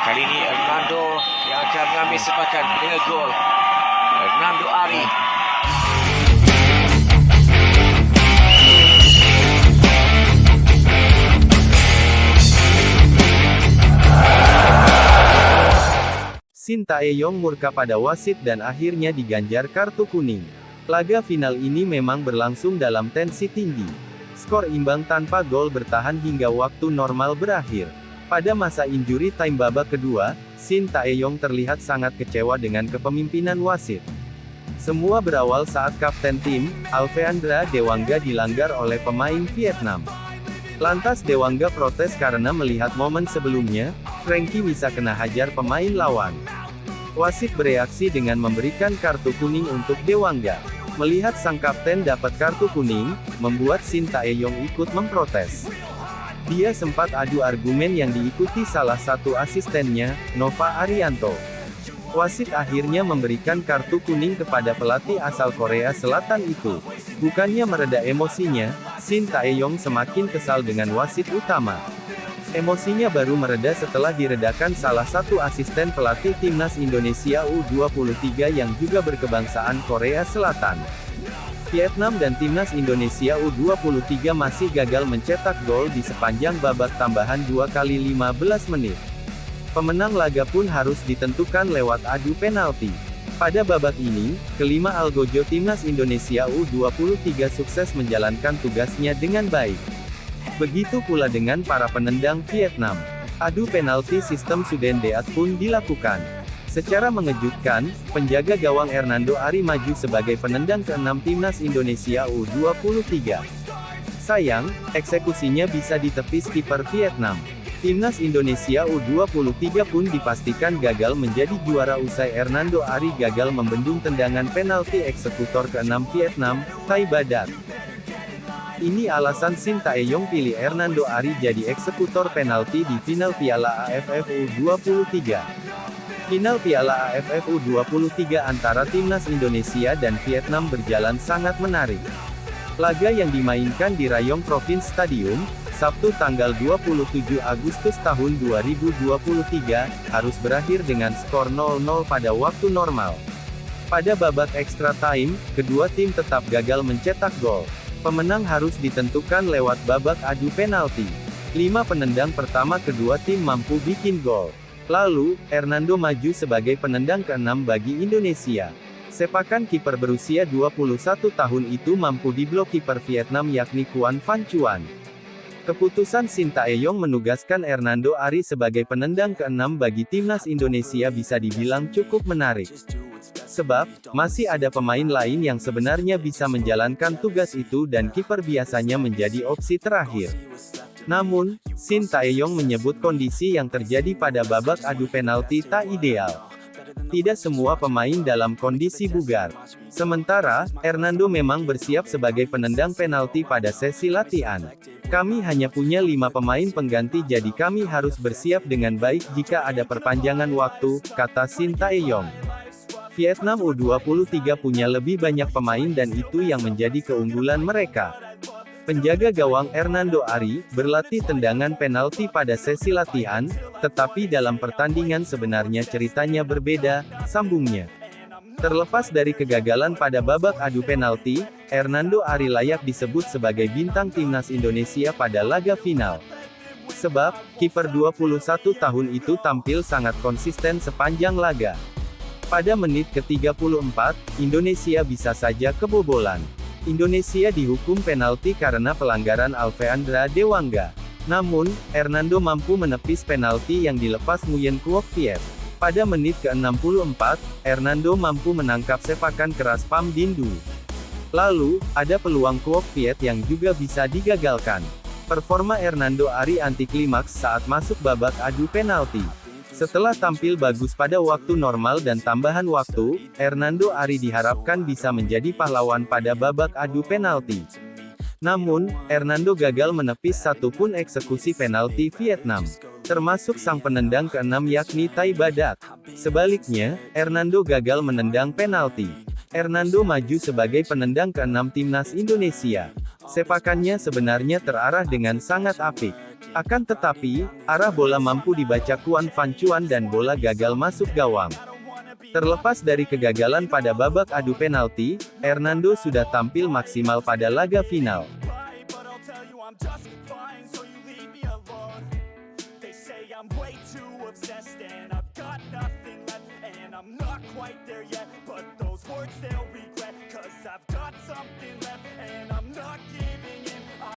Kali ini Hernando yang akan mengambil sepakan dengan gol. Hernando Ari. Shin Tae-yong murka pada wasit dan akhirnya diganjar kartu kuning. Laga final ini memang berlangsung dalam tensi tinggi. Skor imbang tanpa gol bertahan hingga waktu normal berakhir. Pada masa injury time babak kedua, Shin Tae-yong terlihat sangat kecewa dengan kepemimpinan wasit. Semua berawal saat kapten tim, Alpheandra Dewangga dilanggar oleh pemain Vietnam. Lantas Dewangga protes karena melihat momen sebelumnya, Frankie bisa kena hajar pemain lawan. Wasit bereaksi dengan memberikan kartu kuning untuk Dewangga. Melihat sang kapten dapat kartu kuning, membuat Shin Tae-yong ikut memprotes. Dia sempat adu argumen yang diikuti salah satu asistennya, Nova Arianto. Wasit akhirnya memberikan kartu kuning kepada pelatih asal Korea Selatan itu. Bukannya mereda emosinya, Shin Tae-yong semakin kesal dengan wasit utama. Emosinya baru mereda setelah diredakan salah satu asisten pelatih timnas Indonesia U23 yang juga berkebangsaan Korea Selatan. Vietnam dan timnas Indonesia U23 masih gagal mencetak gol di sepanjang babak tambahan 2 kali 15 menit. Pemenang laga pun harus ditentukan lewat adu penalti. Pada babak ini, kelima algojo timnas Indonesia U23 sukses menjalankan tugasnya dengan baik. Begitu pula dengan para penendang Vietnam. Adu penalti sistem Suden Deat pun dilakukan. Secara mengejutkan, penjaga gawang Hernando Ari maju sebagai penendang ke-6 timnas Indonesia U23. Sayang, eksekusinya bisa ditepis kiper Vietnam. Timnas Indonesia U23 pun dipastikan gagal menjadi juara usai Hernando Ari gagal membendung tendangan penalti eksekutor ke-6 Vietnam, Thai Badat. Ini alasan Shin Tae-yong pilih Hernando Ari jadi eksekutor penalti di final Piala AFF U23. Final Piala AFF U23 antara timnas Indonesia dan Vietnam berjalan sangat menarik. Laga yang dimainkan di Rayong Province Stadium, Sabtu tanggal 27 Agustus tahun 2023, harus berakhir dengan skor 0-0 pada waktu normal. Pada babak extra time, kedua tim tetap gagal mencetak gol. Pemenang harus ditentukan lewat babak adu penalti. 5 penendang pertama kedua tim mampu bikin gol. Lalu, Hernando maju sebagai penendang ke-6 bagi Indonesia. Sepakan kiper berusia 21 tahun itu mampu diblok kiper Vietnam yakni Quan Van Chuan. Keputusan Shin Tae-yong menugaskan Hernando Ari sebagai penendang ke-6 bagi timnas Indonesia bisa dibilang cukup menarik. Sebab, masih ada pemain lain yang sebenarnya bisa menjalankan tugas itu dan kiper biasanya menjadi opsi terakhir. Namun, Shin Tae-yong menyebut kondisi yang terjadi pada babak adu penalti tak ideal. Tidak semua pemain dalam kondisi bugar. Sementara, Hernando memang bersiap sebagai penendang penalti pada sesi latihan. Kami hanya punya 5 pemain pengganti jadi kami harus bersiap dengan baik jika ada perpanjangan waktu, kata Shin Tae-yong. Vietnam U23 punya lebih banyak pemain dan itu yang menjadi keunggulan mereka. Penjaga gawang Hernando Ari, berlatih tendangan penalti pada sesi latihan, tetapi dalam pertandingan sebenarnya ceritanya berbeda, sambungnya. Terlepas dari kegagalan pada babak adu penalti, Hernando Ari layak disebut sebagai bintang timnas Indonesia pada laga final. Sebab, kiper 21 tahun itu tampil sangat konsisten sepanjang laga. Pada menit ke-34, Indonesia bisa saja kebobolan. Indonesia dihukum penalti karena pelanggaran Alpheandra Dewangga. Namun, Hernando mampu menepis penalti yang dilepas Nguyen Quoc Viet. Pada menit ke-64, Hernando mampu menangkap sepakan keras Pham Dinh Du. Lalu, ada peluang Quoc Viet yang juga bisa digagalkan. Performa Hernando Ari anti klimaks saat masuk babak adu penalti. Setelah tampil bagus pada waktu normal dan tambahan waktu, Hernando Ari diharapkan bisa menjadi pahlawan pada babak adu penalti. Namun, Hernando gagal menepis satu pun eksekusi penalti Vietnam, termasuk sang penendang ke-6 yakni Thai Badat. Sebaliknya, Hernando gagal menendang penalti. Hernando maju sebagai penendang ke-6 timnas Indonesia. Sepakannya sebenarnya terarah dengan sangat apik. Akan tetapi, arah bola mampu dibaca Kwon Van Chuan dan bola gagal masuk gawang. Terlepas dari kegagalan pada babak adu penalti, Hernando sudah tampil maksimal pada laga final. Quite there yet, but those words they'll regret, 'cause I've got something left and I'm